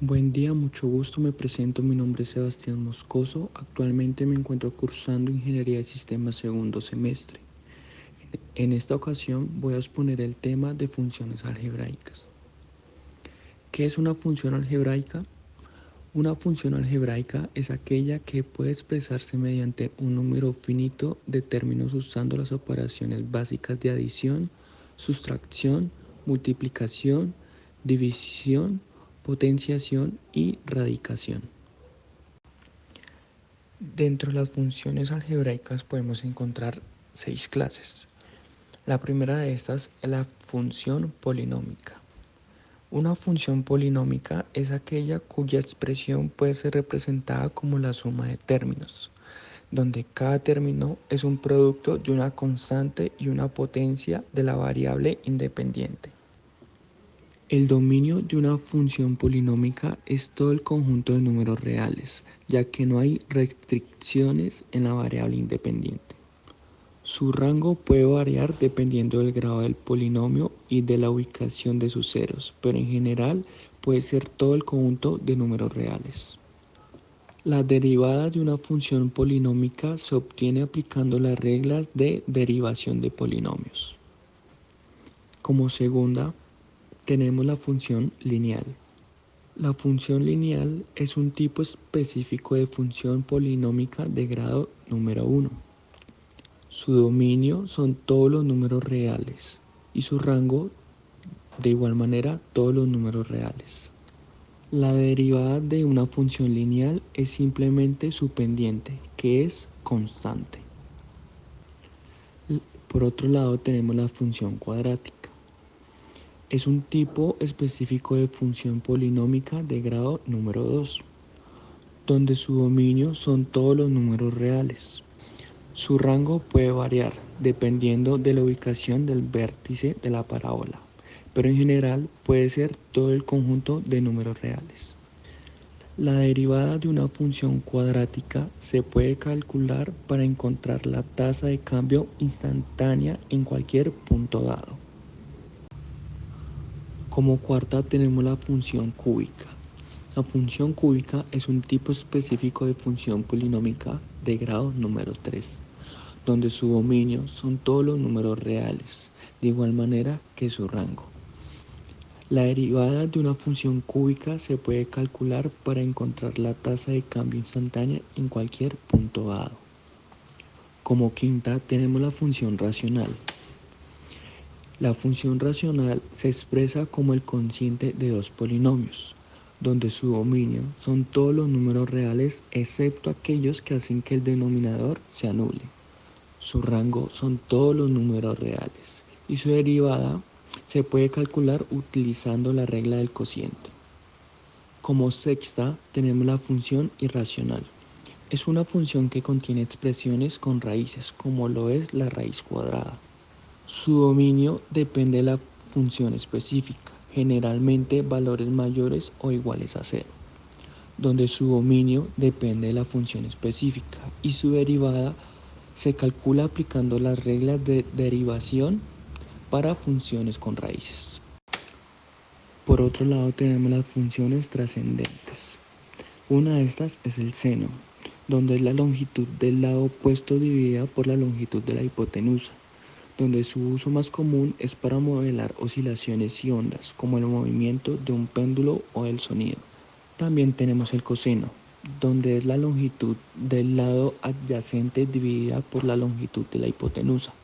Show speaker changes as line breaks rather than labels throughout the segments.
Buen día, mucho gusto, me presento, mi nombre es Sebastián Moscoso, actualmente me encuentro cursando Ingeniería de Sistemas segundo semestre. En esta ocasión voy a exponer el tema de funciones algebraicas. ¿Qué es una función algebraica? Una función algebraica es aquella que puede expresarse mediante un número finito de términos usando las operaciones básicas de adición, sustracción, multiplicación, división, potenciación y radicación. Dentro de las funciones algebraicas podemos encontrar 6 clases. La primera de estas es la función polinómica. Una función polinómica es aquella cuya expresión puede ser representada como la suma de términos, donde cada término es un producto de una constante y una potencia de la variable independiente. El dominio de una función polinómica es todo el conjunto de números reales, ya que no hay restricciones en la variable independiente. Su rango puede variar dependiendo del grado del polinomio y de la ubicación de sus ceros, pero en general puede ser todo el conjunto de números reales. La derivada de una función polinómica se obtiene aplicando las reglas de derivación de polinomios. Como segunda, tenemos la función lineal. La función lineal es un tipo específico de función polinómica de grado número 1. Su dominio son todos los números reales y su rango de igual manera todos los números reales. La derivada de una función lineal es simplemente su pendiente, que es constante. Por otro lado tenemos la función cuadrática. Es un tipo específico de función polinómica de grado número 2, donde su dominio son todos los números reales. Su rango puede variar dependiendo de la ubicación del vértice de la parábola, pero en general puede ser todo el conjunto de números reales. La derivada de una función cuadrática se puede calcular para encontrar la tasa de cambio instantánea en cualquier punto dado. Como cuarta tenemos la función cúbica. La función cúbica es un tipo específico de función polinómica de grado número 3, donde su dominio son todos los números reales, de igual manera que su rango. La derivada de una función cúbica se puede calcular para encontrar la tasa de cambio instantánea en cualquier punto dado. Como quinta tenemos la función racional. La función racional se expresa como el cociente de dos polinomios, donde su dominio son todos los números reales excepto aquellos que hacen que el denominador se anule. Su rango son todos los números reales y su derivada se puede calcular utilizando la regla del cociente. Como sexta tenemos la función irracional. Es una función que contiene expresiones con raíces, como lo es la raíz cuadrada. Su dominio depende de la función específica, generalmente valores mayores o iguales a 0, donde su dominio depende de la función específica y su derivada se calcula aplicando las reglas de derivación para funciones con raíces. Por otro lado tenemos las funciones trascendentes. Una de estas es el seno, donde es la longitud del lado opuesto dividida por la longitud de la hipotenusa, donde su uso más común es para modelar oscilaciones y ondas, como el movimiento de un péndulo o el sonido. También tenemos el coseno, donde es la longitud del lado adyacente dividida por la longitud de la hipotenusa,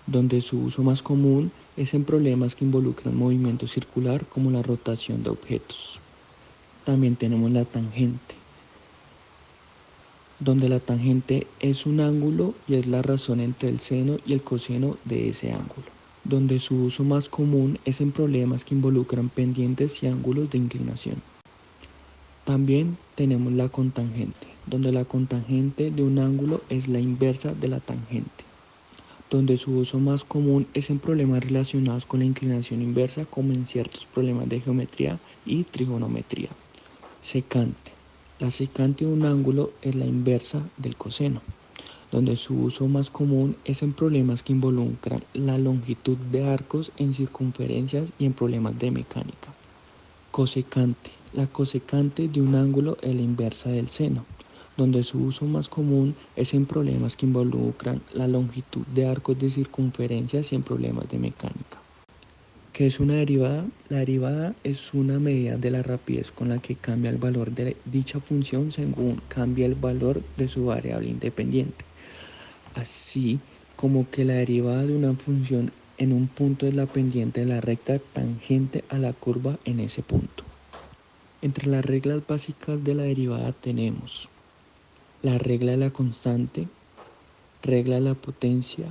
donde su uso más común es en problemas que involucran movimiento circular como la rotación de objetos. También tenemos la tangente, donde la tangente es un ángulo y es la razón entre el seno y el coseno de ese ángulo, donde su uso más común es en problemas que involucran pendientes y ángulos de inclinación. También tenemos la cotangente, donde la cotangente de un ángulo es la inversa de la tangente, donde su uso más común es en problemas relacionados con la inclinación inversa, como en ciertos problemas de geometría y trigonometría. Secante. La secante de un ángulo es la inversa del coseno, donde su uso más común es en problemas que involucran la longitud de arcos en circunferencias y en problemas de mecánica. Cosecante. La cosecante de un ángulo es la inversa del seno, donde su uso más común es en problemas que involucran la longitud de arcos de circunferencias y en problemas de mecánica. ¿Qué es una derivada? La derivada es una medida de la rapidez con la que cambia el valor de dicha función según cambia el valor de su variable independiente. Así como que la derivada de una función en un punto es la pendiente de la recta tangente a la curva en ese punto. Entre las reglas básicas de la derivada tenemos la regla de la constante, regla de la potencia,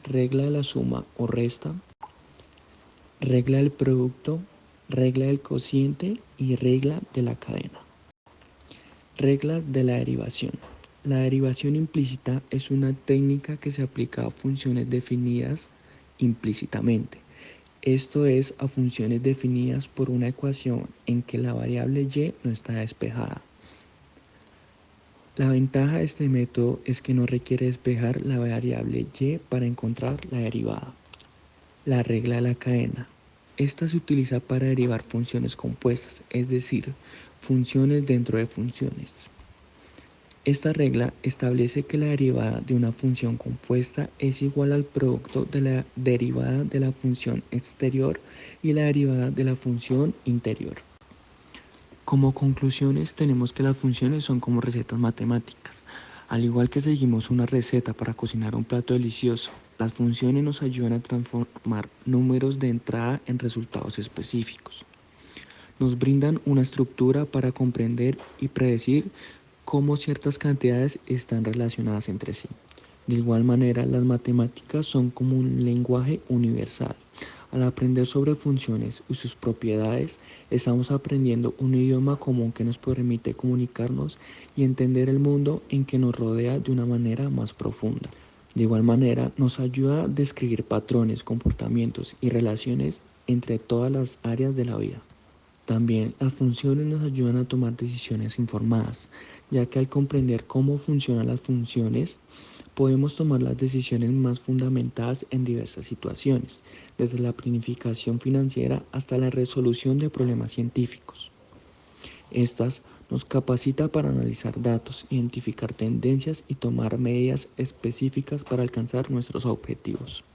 regla de la suma o resta, regla del producto, regla del cociente y regla de la cadena. Reglas de la derivación. La derivación implícita es una técnica que se aplica a funciones definidas implícitamente. Esto es, a funciones definidas por una ecuación en que la variable y no está despejada. La ventaja de este método es que no requiere despejar la variable y para encontrar la derivada. La regla de la cadena. Esta se utiliza para derivar funciones compuestas, es decir, funciones dentro de funciones. Esta regla establece que la derivada de una función compuesta es igual al producto de la derivada de la función exterior y la derivada de la función interior. Como conclusiones tenemos que las funciones son como recetas matemáticas. Al igual que seguimos una receta para cocinar un plato delicioso, las funciones nos ayudan a transformar números de entrada en resultados específicos. Nos brindan una estructura para comprender y predecir cómo ciertas cantidades están relacionadas entre sí. De igual manera, las matemáticas son como un lenguaje universal. Al aprender sobre funciones y sus propiedades, estamos aprendiendo un idioma común que nos permite comunicarnos y entender el mundo en que nos rodea de una manera más profunda. De igual manera, nos ayuda a describir patrones, comportamientos y relaciones entre todas las áreas de la vida. También las funciones nos ayudan a tomar decisiones informadas, ya que al comprender cómo funcionan las funciones, podemos tomar las decisiones más fundamentadas en diversas situaciones, desde la planificación financiera hasta la resolución de problemas científicos. Estas nos capacita para analizar datos, identificar tendencias y tomar medidas específicas para alcanzar nuestros objetivos.